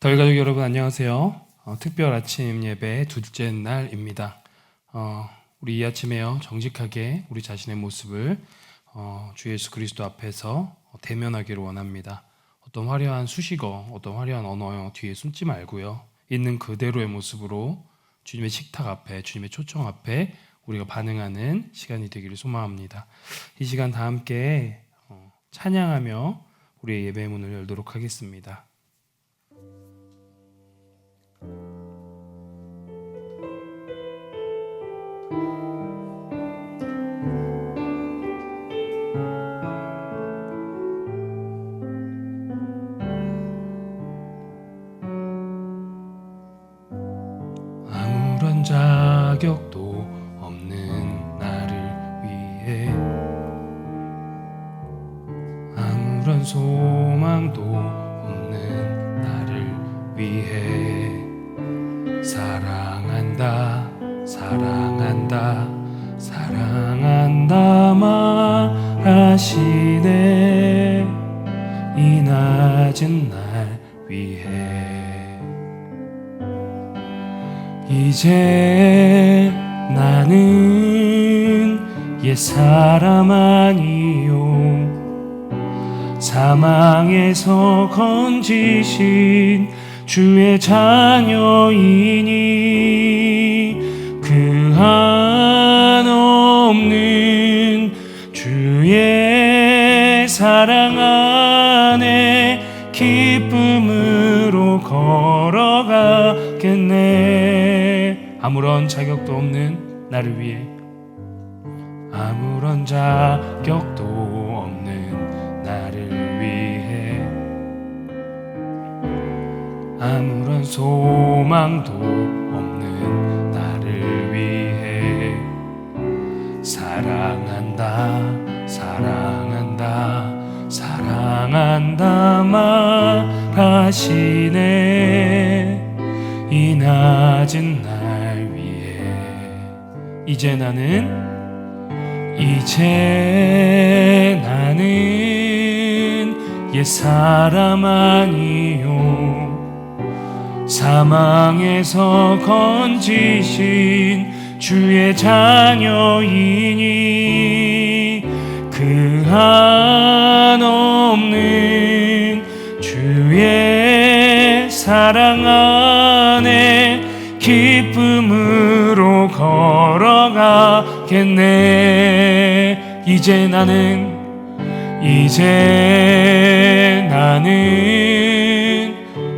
덜 가족 여러분 안녕하세요. 특별 아침 예배 둘째 날입니다. 우리 이 아침에요 정직하게 우리 자신의 모습을 주 예수 그리스도 앞에서 대면하기를 원합니다. 어떤 화려한 수식어, 어떤 화려한 언어 뒤에 숨지 말고요. 있는 그대로의 모습으로 주님의 식탁 앞에, 주님의 초청 앞에 우리가 반응하는 시간이 되기를 소망합니다. 이 시간 다 함께 찬양하며 우리의 예배 문을 열도록 하겠습니다. 아무런 자격도 없는 나를 위해, 아무런 소망도 없는 나를 위해 사랑한다, 사랑한다, 사랑한다 말하시네. 이 낮은 날 위해 이제 나는 옛사람 아니요, 사망에서 건지신 주의 자녀이니 그 한없는 주의 사랑 안에 기쁨으로 걸어가겠네. 아무런 자격도 없는 나를 위해, 아무런 자격도 없는 나를 위해, 아무런 소망도 없는 나를 위해 사랑한다, 사랑한다, 사랑한다 말하시네. 이 낮은 날 위해 이제 나는 옛사람 아니요, 사망에서 건지신 주의 자녀이니 그 한없는 주의 사랑 안에 기쁨으로 걸어가겠네. 이제 나는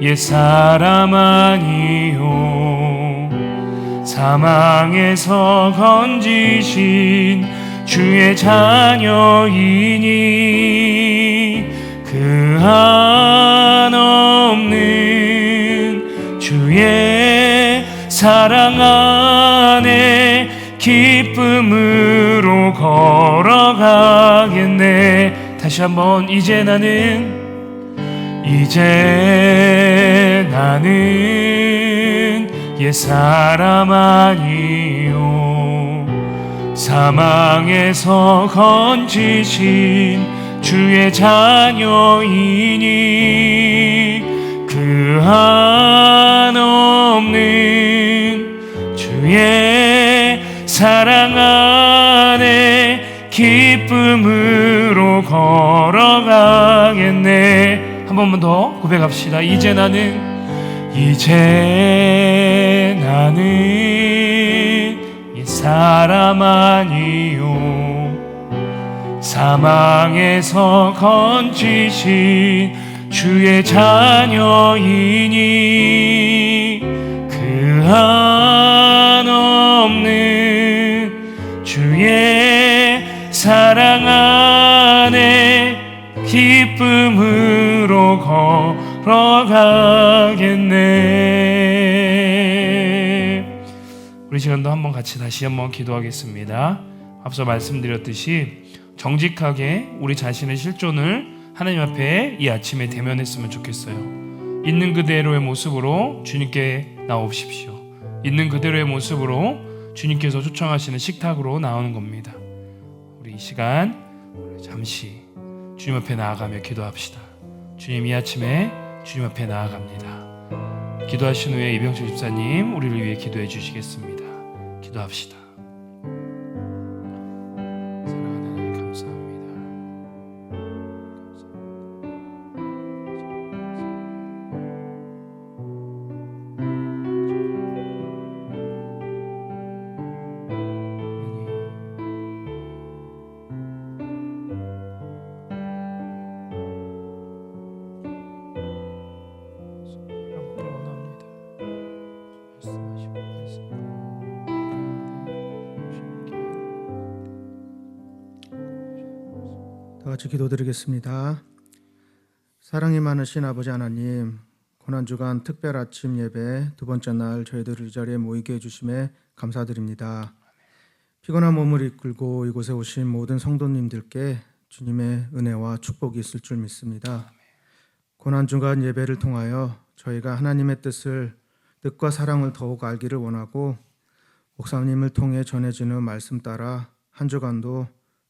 옛사람 아니요, 사망에서 건지신 주의 자녀이니 그 한없는 주의 사랑 안에 기쁨으로 걸어가겠네. 다시 한번 이제 나는 옛사람 아니요, 사망에서 건지신 주의 자녀이니 그 한없는 주의 사랑 안에 기쁨으로 걸어가겠네. 한 번만 더 고백합시다. 이제 나는 옛사람 아니요, 사망에서 건지신 주의 자녀이니 그 한없는 주의 사랑 안에 기쁨으로 걸어가겠네. 우리 시간도 한번 같이 다시 한번 기도하겠습니다. 앞서 말씀드렸듯이 정직하게 우리 자신의 실존을 하나님 앞에 이 아침에 대면했으면 좋겠어요. 있는 그대로의 모습으로 주님께 나오십시오. 있는 그대로의 모습으로 주님께서 초청하시는 식탁으로 나오는 겁니다. 우리 이 시간 잠시 주님 앞에 나아가며 기도합시다. 주님, 이 아침에 주님 앞에 나아갑니다. 기도하신 후에 이병철 집사님 우리를 위해 기도해 주시겠습니다. 기도합시다. 사랑하는 하나님 감사합니다. 다 같이 기도드리겠습니다. 사랑이 많으신 아버지 하나님, 고난주간 특별 아침 예배 두 번째 날 저희들을 이 자리에 모이게 해주심에 감사드립니다. 피곤한 몸을 이끌고 이곳에 오신 모든 성도님들께 주님의 은혜와 축복이 있을 줄 믿습니다. 고난주간 예배를 통하여 저희가 하나님의 뜻과 사랑을 더욱 알기를 원하고 목사님을 통해 전해지는 말씀 따라 한 주간도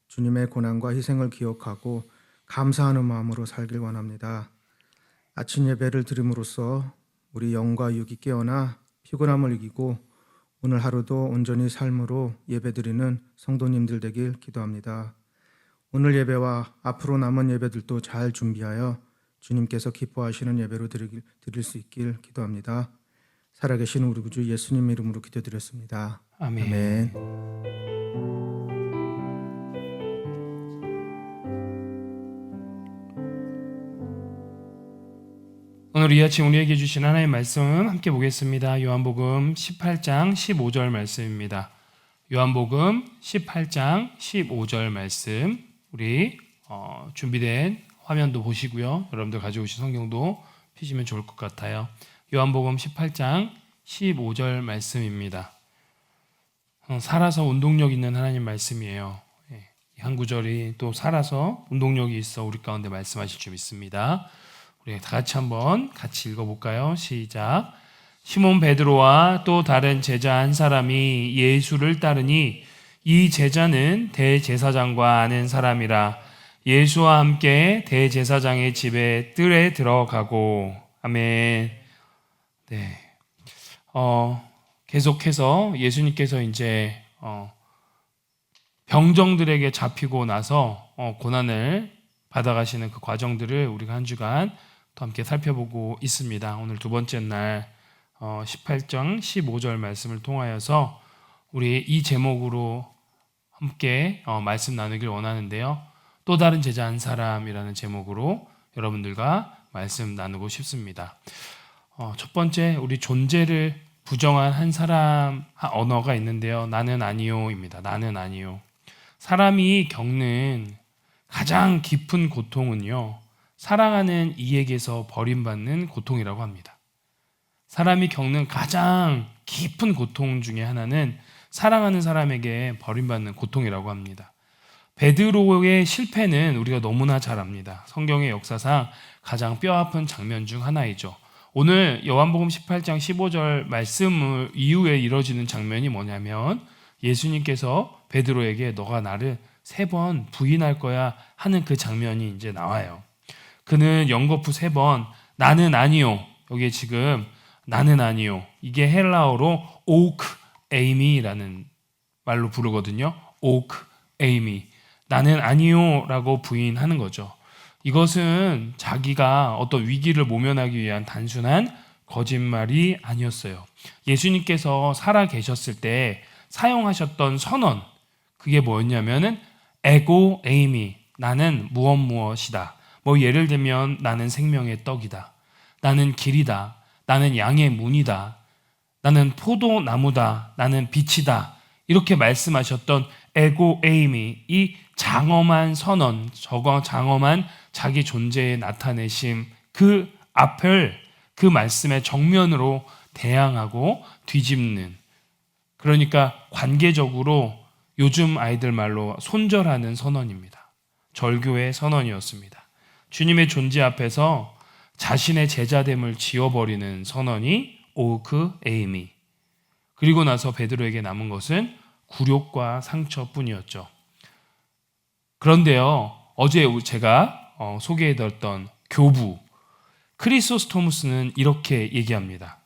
주님의 고난과 희생을 기억하고 감사하는 마음으로 살길 원합니다. 아침 예배를 드림으로써 우리 영과 육이 깨어나 피곤함을 이기고 오늘 하루도 온전히 삶으로 예배드리는 성도님들 되길 기도합니다. 오늘 예배와 앞으로 남은 예배들도 잘 준비하여 주님께서 기뻐하시는 예배로 드릴 수 있길 기도합니다. 살아계신 우리 구주 예수님 이름으로 기도드렸습니다. 아멘. 아멘. 오늘 이 아침 우리에게 주신 하나님의 말씀 함께 보겠습니다. 요한복음 18장 15절 말씀입니다. 요한복음 18장 15절 말씀 우리 준비된 화면도 보시고요. 여러분들 가져오신 성경도 피시면 좋을 것 같아요. 요한복음 18장 15절 말씀입니다. 살아서 운동력 있는 하나님 말씀이에요. 이 한 구절이 또 살아서 운동력이 있어 우리 가운데 말씀하실 줄 믿습니다. 우리 다 같이 한번 같이 읽어볼까요? 시작. 시몬 베드로와 또 다른 제자 한 사람이 예수를 따르니 이 제자는 대제사장과 아는 사람이라 예수와 함께 대제사장의 집에 뜰에 들어가고. 아멘. 네. 계속해서 예수님께서 이제 병정들에게 잡히고 나서 고난을 받아가시는 그 과정들을 우리가 한 주간 또 함께 살펴보고 있습니다. 오늘 두 번째 날 18장 15절 말씀을 통하여서 우리 이 제목으로 함께 말씀 나누길 원하는데요. 또 다른 제자 한 사람이라는 제목으로 여러분들과 말씀 나누고 싶습니다. 첫 번째 우리 존재를 부정한 한 사람 언어가 있는데요. 나는 아니요입니다. 나는 아니요. 사람이 겪는 가장 깊은 고통은요, 사랑하는 이에게서 버림받는 고통이라고 합니다. 사람이 겪는 가장 깊은 고통 중에 하나는 사랑하는 사람에게 버림받는 고통이라고 합니다. 베드로의 실패는 우리가 너무나 잘 압니다. 성경의 역사상 가장 뼈아픈 장면 중 하나이죠. 오늘 요한복음 18장 15절 말씀 이후에 이뤄지는 장면이 뭐냐면 예수님께서 베드로에게 너가 나를 3번 부인할 거야 하는 그 장면이 이제 나와요. 그는 연거푸 3번 나는 아니요. 여기에 지금 나는 아니요. 이게 헬라어로 오크 에이미라는 말로 부르거든요. 오크 에이미. 나는 아니요라고 부인하는 거죠. 이것은 자기가 어떤 위기를 모면하기 위한 단순한 거짓말이 아니었어요. 예수님께서 살아 계셨을 때 사용하셨던 선언, 그게 뭐였냐면은 에고 에이미, 나는 무엇이다. 뭐 예를 들면 나는 생명의 떡이다. 나는 길이다. 나는 양의 문이다. 나는 포도나무다. 나는 빛이다. 이렇게 말씀하셨던 에고 에이미, 이 장엄한 선언, 장엄한 자기 존재의 나타내심, 그 앞을 그 말씀의 정면으로 대항하고 뒤집는, 그러니까 관계적으로 요즘 아이들 말로 손절하는 선언입니다. 절교의 선언이었습니다. 주님의 존재 앞에서 자신의 제자됨을 지워버리는 선언이 오크 에이미. 그리고 나서 베드로에게 남은 것은 굴욕과 상처뿐이었죠. 그런데요, 어제 제가 소개해드렸던 교부, 크리소스토무스는 이렇게 얘기합니다.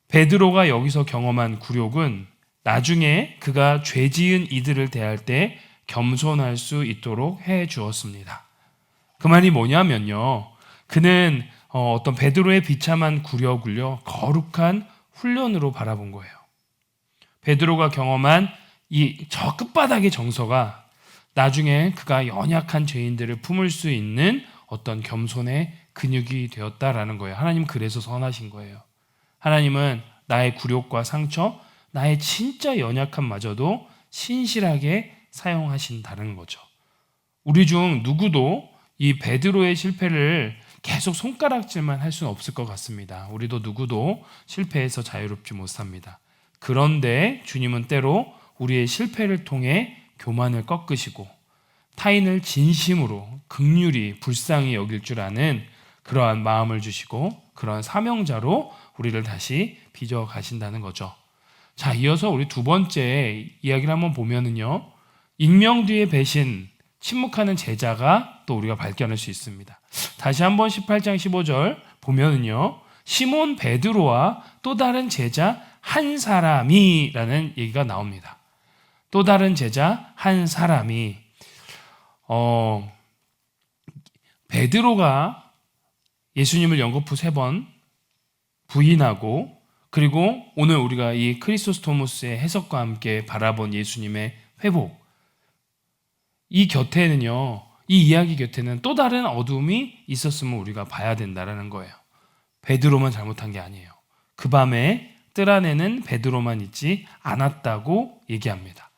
베드로가 여기서 경험한 굴욕은 나중에 그가 죄 지은 이들을 대할 때 겸손할 수 있도록 해 주었습니다. 그 말이 뭐냐면요. 그는 어떤 베드로의 비참한 굴욕을요, 거룩한 훈련으로 바라본 거예요. 베드로가 경험한 이 저 끝바닥의 정서가 나중에 그가 연약한 죄인들을 품을 수 있는 어떤 겸손의 근육이 되었다라는 거예요. 하나님 그래서 선하신 거예요. 하나님은 나의 굴욕과 상처, 나의 진짜 연약함마저도 신실하게 사용하신다는 거죠. 우리 중 누구도 이 베드로의 실패를 계속 손가락질만 할 수는 없을 것 같습니다. 우리도 누구도 실패해서 자유롭지 못합니다. 그런데 주님은 때로 우리의 실패를 통해 교만을 꺾으시고 타인을 진심으로 긍휼히 불쌍히 여길 줄 아는 그러한 마음을 주시고 그러한 사명자로 우리를 다시 빚어 가신다는 거죠. 자, 이어서 우리 두 번째 이야기를 한번 보면은요. 익명 뒤의 배신, 침묵하는 제자가 또 우리가 발견할 수 있습니다. 다시 한번 18장 15절 보면은요. 시몬 베드로와 또 다른 제자 한 사람이라는 얘기가 나옵니다. 또 다른 제자 한 사람이 베드로가 예수님을 연거푸 3번 부인하고 그리고 오늘 우리가 이 크리소스토무스의 해석과 함께 바라본 예수님의 회복, 이 곁에는요, 이 이야기 곁에는 또 다른 어둠이 있었음을 우리가 봐야 된다는 거예요. 베드로만 잘못한 게 아니에요. 그 밤에 뜰 안에는 베드로만 있지 않았다고 얘기합니다.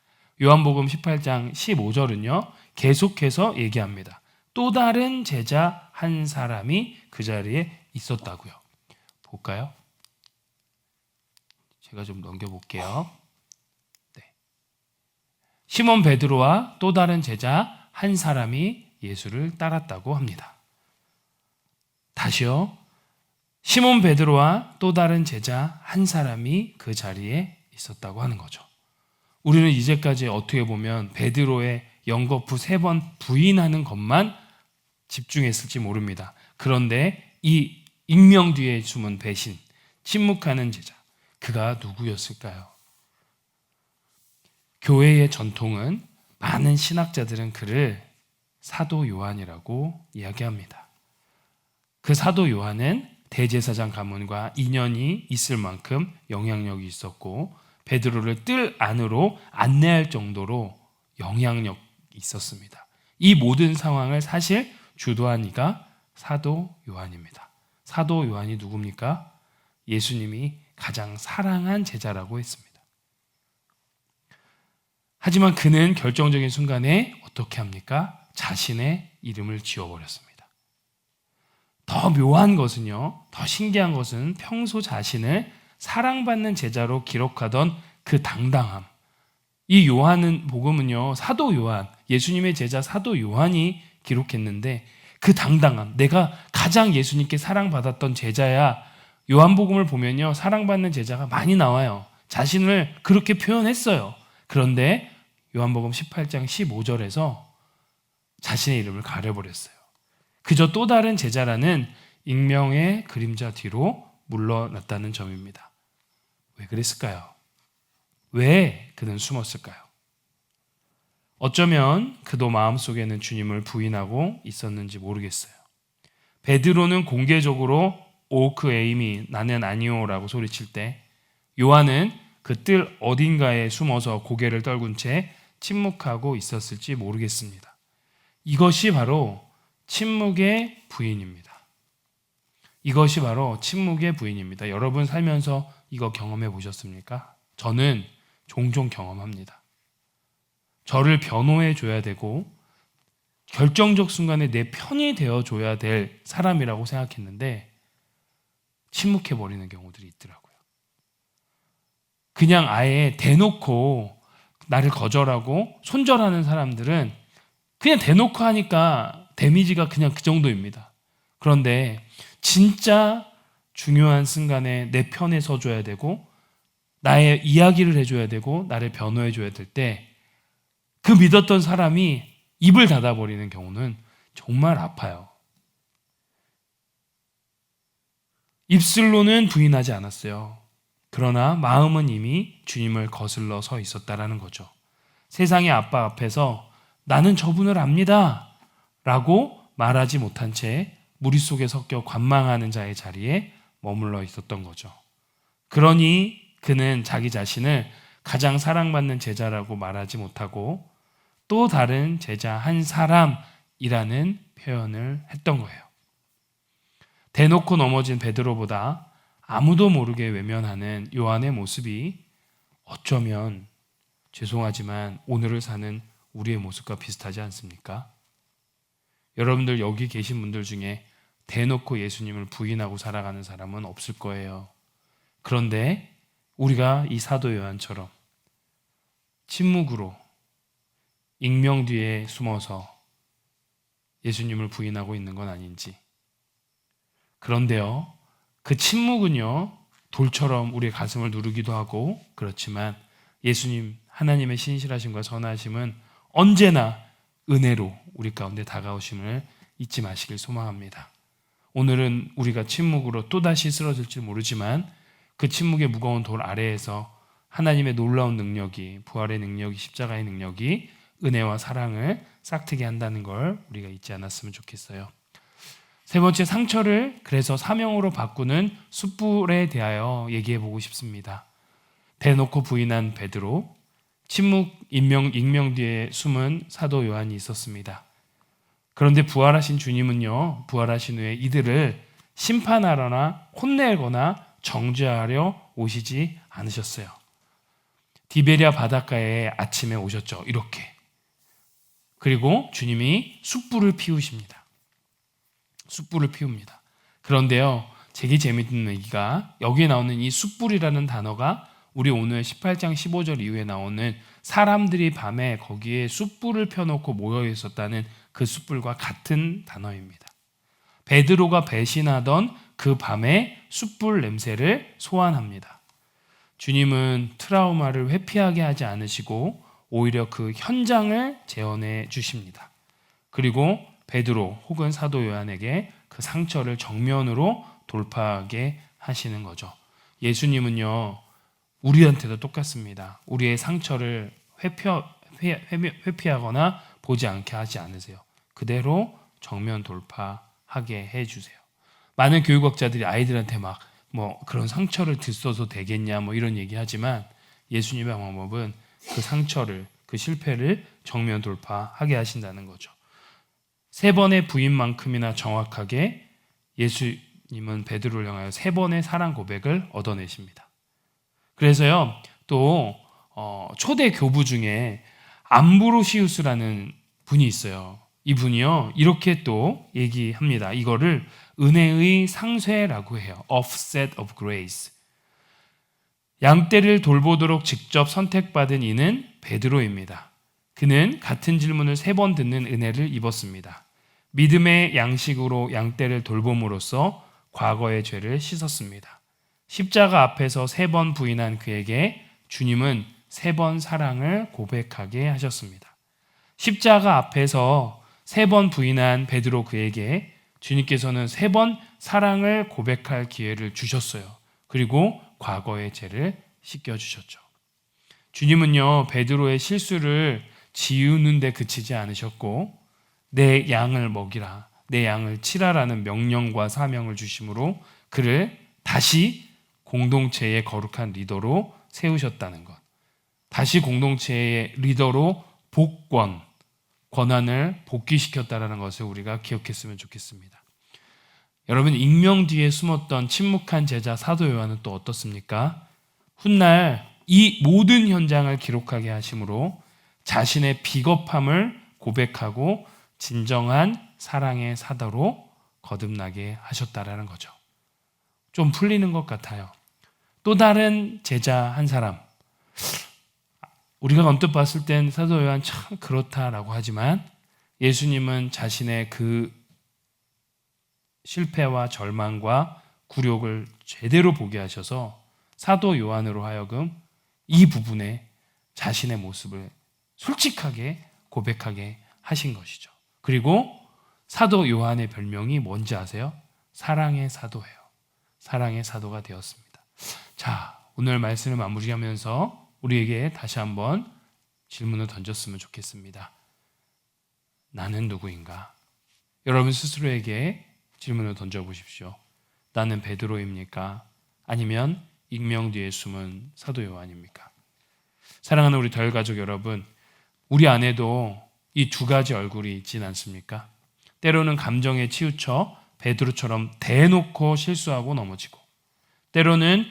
요한복음 18장 15절은요 계속해서 얘기합니다. 또 다른 제자 한 사람이 그 자리에 있었다고요. 볼까요? 제가 좀 넘겨볼게요. 네. 시몬 베드로와 또 다른 제자 한 사람이 예수를 따랐다고 합니다. 다시요. 시몬 베드로와 또 다른 제자 한 사람이 그 자리에 있었다고 하는 거죠. 우리는 이제까지 어떻게 보면 베드로의 연거푸 3번 부인하는 것만 집중했을지 모릅니다. 그런데 이 익명 뒤에 숨은 배신, 침묵하는 제자, 그가 누구였을까요? 교회의 전통은 많은 신학자들은 그를 사도 요한이라고 이야기합니다. 그 사도 요한은 대제사장 가문과 인연이 있을 만큼 영향력이 있었고 베드로를 뜰 안으로 안내할 정도로 영향력이 있었습니다. 이 모든 상황을 사실 주도한 이가 사도 요한입니다. 사도 요한이 누굽니까? 예수님이 가장 사랑한 제자라고 했습니다. 하지만 그는 결정적인 순간에 어떻게 합니까? 자신의 이름을 지워버렸습니다. 더 묘한 것은요, 더 신기한 것은 평소 자신을 사랑받는 제자로 기록하던 그 당당함. 이 요한은 복음은요, 사도 요한, 예수님의 제자 사도 요한이 기록했는데 그 당당함, 내가 가장 예수님께 사랑받았던 제자야. 요한복음을 보면요, 사랑받는 제자가 많이 나와요. 자신을 그렇게 표현했어요. 그런데 요한복음 18장 15절에서 자신의 이름을 가려버렸어요. 그저 또 다른 제자라는 익명의 그림자 뒤로 물러났다는 점입니다. 왜 그랬을까요? 왜 그는 숨었을까요? 어쩌면 그도 마음속에는 주님을 부인하고 있었는지 모르겠어요. 베드로는 공개적으로 오크 에이미 나는 아니오라고 소리칠 때 요한은 그 뜰 어딘가에 숨어서 고개를 떨군 채 침묵하고 있었을지 모르겠습니다. 이것이 바로 침묵의 부인입니다. 이것이 바로 침묵의 부인입니다. 여러분 살면서 이거 경험해 보셨습니까? 저는 종종 경험합니다. 저를 변호해 줘야 되고 결정적 순간에 내 편이 되어 줘야 될 사람이라고 생각했는데 침묵해 버리는 경우들이 있더라고요. 그냥 아예 대놓고 나를 거절하고 손절하는 사람들은 그냥 대놓고 하니까 데미지가 그냥 그 정도입니다. 그런데 진짜 중요한 순간에 내 편에 서줘야 되고 나의 이야기를 해줘야 되고 나를 변호해줘야 될 때 그 믿었던 사람이 입을 닫아버리는 경우는 정말 아파요. 입술로는 부인하지 않았어요. 그러나 마음은 이미 주님을 거슬러 서 있었다라는 거죠. 세상의 아빠 앞에서 나는 저분을 압니다 라고 말하지 못한 채 무리 속에 섞여 관망하는 자의 자리에 머물러 있었던 거죠. 그러니 그는 자기 자신을 가장 사랑받는 제자라고 말하지 못하고 또 다른 제자 한 사람이라는 표현을 했던 거예요. 대놓고 넘어진 베드로보다 아무도 모르게 외면하는 요한의 모습이 어쩌면 죄송하지만 오늘을 사는 우리의 모습과 비슷하지 않습니까? 여러분들 여기 계신 분들 중에 대놓고 예수님을 부인하고 살아가는 사람은 없을 거예요. 그런데 우리가 이 사도 요한처럼 침묵으로 익명 뒤에 숨어서 예수님을 부인하고 있는 건 아닌지. 그런데요, 그 침묵은요, 돌처럼 우리의 가슴을 누르기도 하고 그렇지만 예수님, 하나님의 신실하심과 선하심은 언제나 은혜로 우리 가운데 다가오심을 잊지 마시길 소망합니다. 오늘은 우리가 침묵으로 또다시 쓰러질지 모르지만 그 침묵의 무거운 돌 아래에서 하나님의 놀라운 능력이, 부활의 능력이, 십자가의 능력이 은혜와 사랑을 싹트게 한다는 걸 우리가 잊지 않았으면 좋겠어요. 세 번째, 상처를 그래서 사명으로 바꾸는 숯불에 대하여 얘기해 보고 싶습니다. 대놓고 부인한 베드로, 침묵, 익명 뒤에 숨은 사도 요한이 있었습니다. 그런데 부활하신 주님은요, 부활하신 후에 이들을 심판하거나 혼내거나 정죄하려 오시지 않으셨어요. 디베랴 바닷가에 아침에 오셨죠. 이렇게. 그리고 주님이 숯불을 피우십니다. 숯불을 피웁니다. 그런데요, 되게 재밌는 얘기가 여기에 나오는 이 숯불이라는 단어가 우리 오늘 18장 15절 이후에 나오는 사람들이 밤에 거기에 숯불을 펴놓고 모여 있었다는 그 숯불과 같은 단어입니다. 베드로가 배신하던 그 밤에 숯불 냄새를 소환합니다. 주님은 트라우마를 회피하게 하지 않으시고 오히려 그 현장을 재현해 주십니다. 그리고 베드로 혹은 사도 요한에게 그 상처를 정면으로 돌파하게 하시는 거죠. 예수님은요, 우리한테도 똑같습니다. 우리의 상처를 회피하거나 보지 않게 하지 않으세요. 그대로 정면 돌파하게 해주세요. 많은 교육학자들이 아이들한테 막 그런 상처를 들써도 되겠냐 이런 얘기하지만 예수님의 방법은 그 상처를, 그 실패를 정면 돌파하게 하신다는 거죠. 3번의 부인만큼이나 정확하게 예수님은 베드로를 향하여 3번의 사랑 고백을 얻어내십니다. 그래서요, 또 초대 교부 중에 암브로시우스라는 분이 있어요. 이분이요, 이렇게 또 얘기합니다. 이거를 은혜의 상쇄라고 해요. Offset of grace. 양떼를 돌보도록 직접 선택받은 이는 베드로입니다. 그는 같은 질문을 3번 듣는 은혜를 입었습니다. 믿음의 양식으로 양떼를 돌봄으로써 과거의 죄를 씻었습니다. 십자가 앞에서 3번 부인한 그에게 주님은 3번 사랑을 고백하게 하셨습니다. 십자가 앞에서 3번 부인한 베드로 그에게 주님께서는 3번 사랑을 고백할 기회를 주셨어요. 그리고 과거의 죄를 씻겨주셨죠. 주님은요, 베드로의 실수를 지우는 데 그치지 않으셨고 내 양을 먹이라, 내 양을 치라라는 명령과 사명을 주심으로 그를 다시 공동체의 거룩한 리더로 세우셨다는 것. 다시 공동체의 리더로 권한을 복귀시켰다는 것을 우리가 기억했으면 좋겠습니다. 여러분, 익명 뒤에 숨었던 침묵한 제자 사도 요한은 또 어떻습니까? 훗날 이 모든 현장을 기록하게 하심으로 자신의 비겁함을 고백하고 진정한 사랑의 사도로 거듭나게 하셨다라는 거죠. 좀 풀리는 것 같아요. 또 다른 제자 한 사람, 우리가 언뜻 봤을 땐 사도 요한 참 그렇다라고 하지만 예수님은 자신의 그 실패와 절망과 굴욕을 제대로 보게 하셔서 사도 요한으로 하여금 이 부분에 자신의 모습을 솔직하게 고백하게 하신 것이죠. 그리고 사도 요한의 별명이 뭔지 아세요? 사랑의 사도예요. 사랑의 사도가 되었습니다. 자, 오늘 말씀을 마무리하면서 우리에게 다시 한번 질문을 던졌으면 좋겠습니다. 나는 누구인가? 여러분 스스로에게 질문을 던져보십시오. 나는 베드로입니까? 아니면 익명 뒤에 숨은 사도 요한입니까? 사랑하는 우리 덜가족 여러분, 우리 안에도 이 두 가지 얼굴이 있진 않습니까? 때로는 감정에 치우쳐 베드로처럼 대놓고 실수하고 넘어지고, 때로는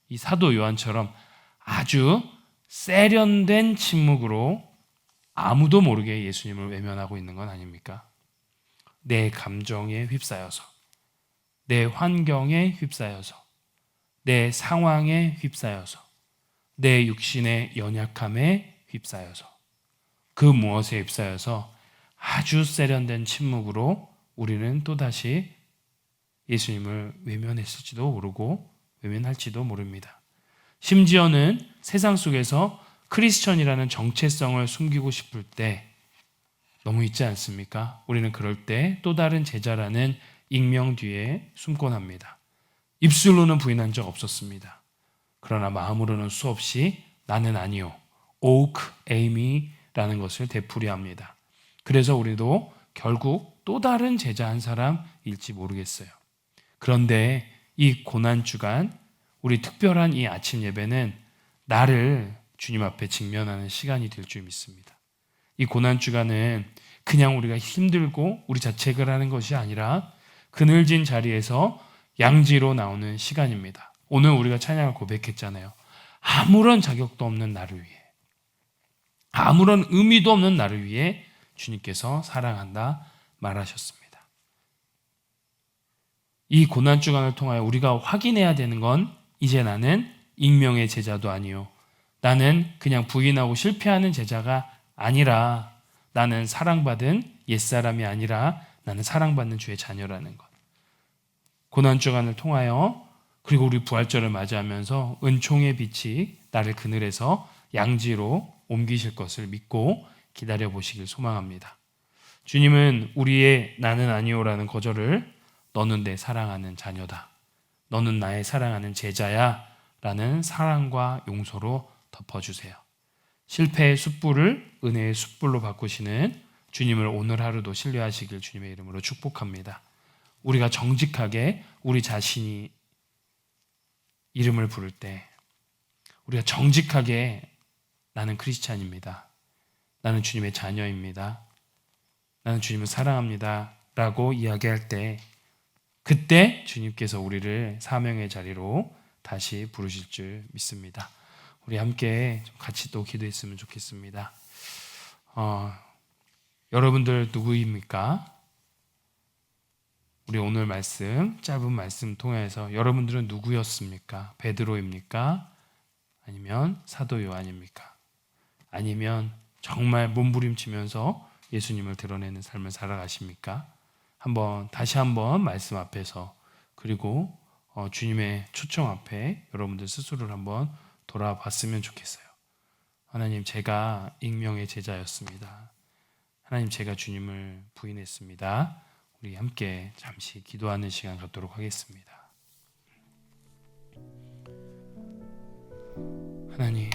이 사도 요한처럼 아주 세련된 침묵으로 아무도 모르게 예수님을 외면하고 있는 건 아닙니까? 내 감정에 휩싸여서, 내 환경에 휩싸여서, 내 상황에 휩싸여서, 내 육신의 연약함에 휩싸여서, 그 무엇에 휩싸여서 아주 세련된 침묵으로 우리는 또다시 예수님을 외면했을지도 모르고 외면할지도 모릅니다. 심지어는 세상 속에서 크리스천이라는 정체성을 숨기고 싶을 때 너무 있지 않습니까? 우리는 그럴 때 또 다른 제자라는 익명 뒤에 숨곤 합니다. 입술로는 부인한 적 없었습니다. 그러나 마음으로는 수없이 나는 아니요, 오크 에이미라는 것을 되풀이합니다. 그래서 우리도 결국 또 다른 제자 한 사람일지 모르겠어요. 그런데 이 고난주간, 우리 특별한 이 아침 예배는 나를 주님 앞에 직면하는 시간이 될 줄 믿습니다. 이 고난주간은 그냥 우리가 힘들고 우리 자책을 하는 것이 아니라 그늘진 자리에서 양지로 나오는 시간입니다. 오늘 우리가 찬양을 고백했잖아요. 아무런 자격도 없는 나를 위해, 아무런 의미도 없는 나를 위해 주님께서 사랑한다 말하셨습니다. 이 고난주간을 통하여 우리가 확인해야 되는 건 이제 나는 익명의 제자도 아니요, 나는 그냥 부인하고 실패하는 제자가 아니라 나는 사랑받은 옛사람이 아니라 나는 사랑받는 주의 자녀라는 것. 고난주간을 통하여 그리고 우리 부활절을 맞이하면서 은총의 빛이 나를 그늘에서 양지로 옮기실 것을 믿고 기다려보시길 소망합니다. 주님은 우리의 나는 아니오라는 거절을 너는 내 사랑하는 자녀다, 너는 나의 사랑하는 제자야 라는 사랑과 용서로 덮어주세요. 실패의 숯불을 은혜의 숯불로 바꾸시는 주님을 오늘 하루도 신뢰하시길 주님의 이름으로 축복합니다. 우리가 정직하게 우리 자신이 이름을 부를 때, 우리가 정직하게 나는 크리스찬입니다, 나는 주님의 자녀입니다, 나는 주님을 사랑합니다 라고 이야기할 때, 그때 주님께서 우리를 사명의 자리로 다시 부르실 줄 믿습니다. 우리 함께 같이 또 기도했으면 좋겠습니다. 여러분들 누구입니까? 우리 오늘 말씀, 짧은 말씀 통해서 여러분들은 누구였습니까? 베드로입니까? 아니면 사도 요한입니까? 아니면 정말 몸부림치면서 예수님을 드러내는 삶을 살아가십니까? 다시 한번 말씀 앞에서, 그리고 주님의 초청 앞에 여러분들 스스로를 한번 돌아봤으면 좋겠어요. 하나님, 제가 익명의 제자였습니다. 하나님, 제가 주님을 부인했습니다. 우리 함께 잠시 기도하는 시간 갖도록 하겠습니다. 하나님,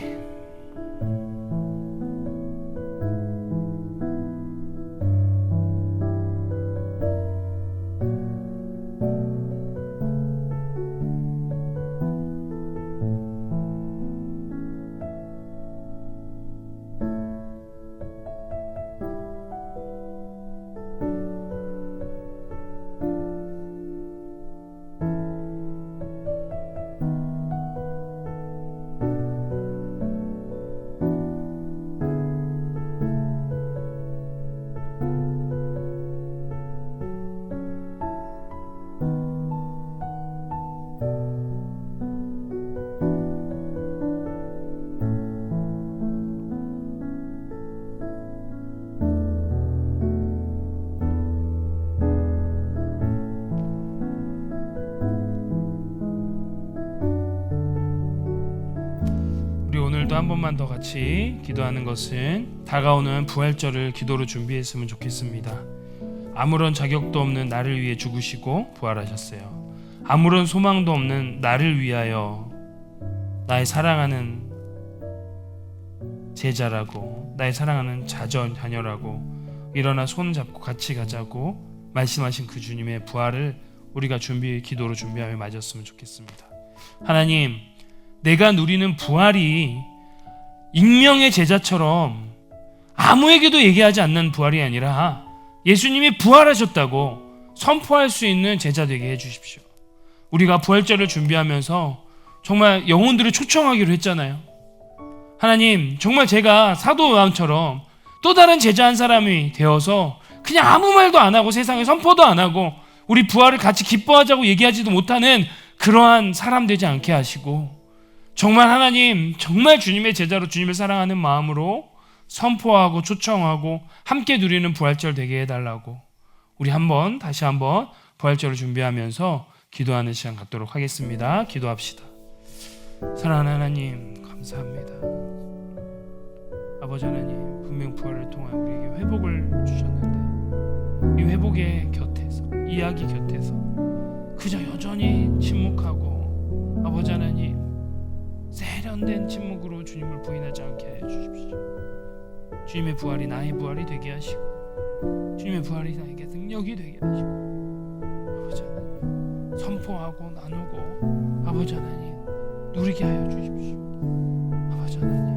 오늘도 한 번만 더 같이 기도하는 것은 다가오는 부활절을 기도로 준비했으면 좋겠습니다. 아무런 자격도 없는 나를 위해 죽으시고 부활하셨어요. 아무런 소망도 없는 나를 위하여 나의 사랑하는 제자라고, 나의 사랑하는 자녀라고 일어나 손 잡고 같이 가자고 말씀하신 그 주님의 부활을 우리가 기도로 준비하며 맞았으면 좋겠습니다. 하나님, 내가 누리는 부활이 익명의 제자처럼 아무에게도 얘기하지 않는 부활이 아니라 예수님이 부활하셨다고 선포할 수 있는 제자 되게 해주십시오. 우리가 부활절을 준비하면서 정말 영혼들을 초청하기로 했잖아요. 하나님, 정말 제가 사도 요한처럼 또 다른 제자 한 사람이 되어서 그냥 아무 말도 안 하고 세상에 선포도 안 하고 우리 부활을 같이 기뻐하자고 얘기하지도 못하는 그러한 사람 되지 않게 하시고, 정말 하나님, 정말 주님의 제자로 주님을 사랑하는 마음으로 선포하고 초청하고 함께 누리는 부활절 되게 해달라고, 우리 다시 한번 부활절을 준비하면서 기도하는 시간 갖도록 하겠습니다. 기도합시다. 사랑하는 하나님, 감사합니다. 아버지 하나님, 분명 부활을 통하여 우리에게 회복을 주셨는데 이 회복의 곁에서, 이야기 곁에서 그저 여전히 침묵하고 아버지 하나님, 세련된 침묵으로 주님을 부인하지 않게 하여 주십시오. 주님의 부활이 나의 부활이 되게 하시고 주님의 부활이 나에게 능력이 되게 하시고 아버지 하나님, 선포하고 나누고 아버지 하나님 누리게 하여 주십시오. 아버지 하나님,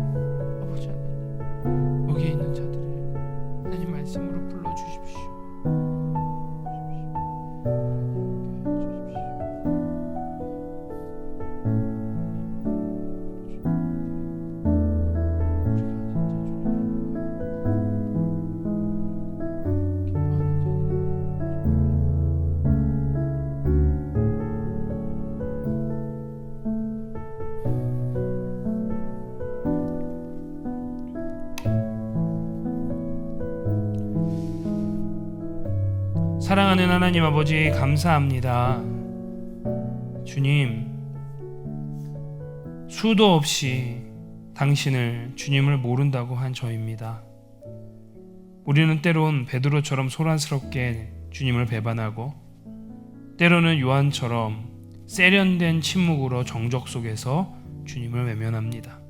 아버지 하나님, 여기에 있는 자들을 하나님 말씀으로 불러주십시오. 사랑하는 하나님 아버지, 감사합니다. 주님, 수도 없이 당신을, 주님을 모른다고 한 저입니다. 우리는 때론 베드로처럼 소란스럽게 주님을 배반하고 때로는 요한처럼 세련된 침묵으로 정적 속에서 주님을 외면합니다.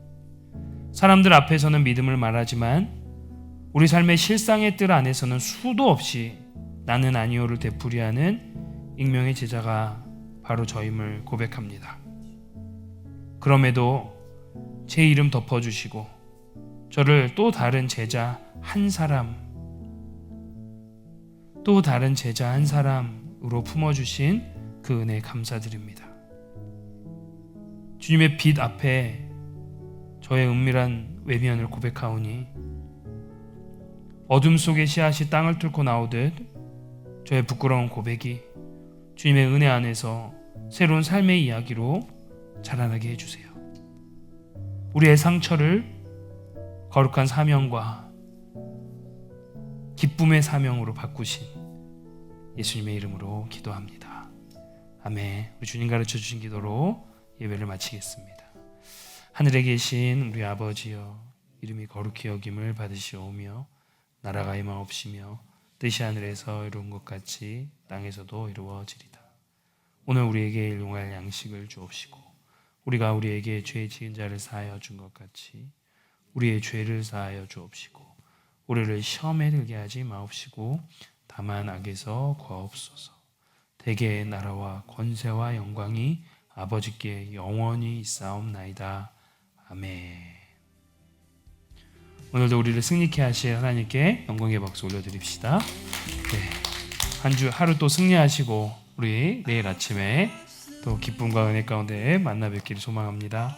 사람들 앞에서는 믿음을 말하지만 우리 삶의 실상의 뜰 안에서는 수도 없이 나는 아니오를 되풀이하는 익명의 제자가 바로 저임을 고백합니다. 그럼에도 제 이름 덮어주시고 저를 또 다른 제자 한 사람으로 품어주신 그 은혜에 감사드립니다. 주님의 빛 앞에 저의 은밀한 외면을 고백하오니 어둠 속의 씨앗이 땅을 뚫고 나오듯 저의 부끄러운 고백이 주님의 은혜 안에서 새로운 삶의 이야기로 자라나게 해주세요. 우리의 상처를 거룩한 사명과 기쁨의 사명으로 바꾸신 예수님의 이름으로 기도합니다. 아멘. 우리 주님 가르쳐 주신 기도로 예배를 마치겠습니다. 하늘에 계신 우리 아버지여, 이름이 거룩히 여김을 받으시오며 나라가 임하옵시며 뜻이 하늘에서 이룬 것 같이 땅에서도 이루어지리다. 오늘 우리에게 일용할 양식을 주옵시고 우리가 우리에게 죄 지은 자를 사하여 준 것 같이 우리의 죄를 사하여 주옵시고 우리를 시험에 들게 하지 마옵시고 다만 악에서 구하옵소서. 대개의 나라와 권세와 영광이 아버지께 영원히 있사옵나이다. 아멘. 오늘도 우리를 승리케 하실 하나님께 영광의 박수 올려드립시다. 한 주 하루 또 승리하시고 우리 내일 아침에 또 기쁨과 은혜 가운데 만나 뵙기를 소망합니다.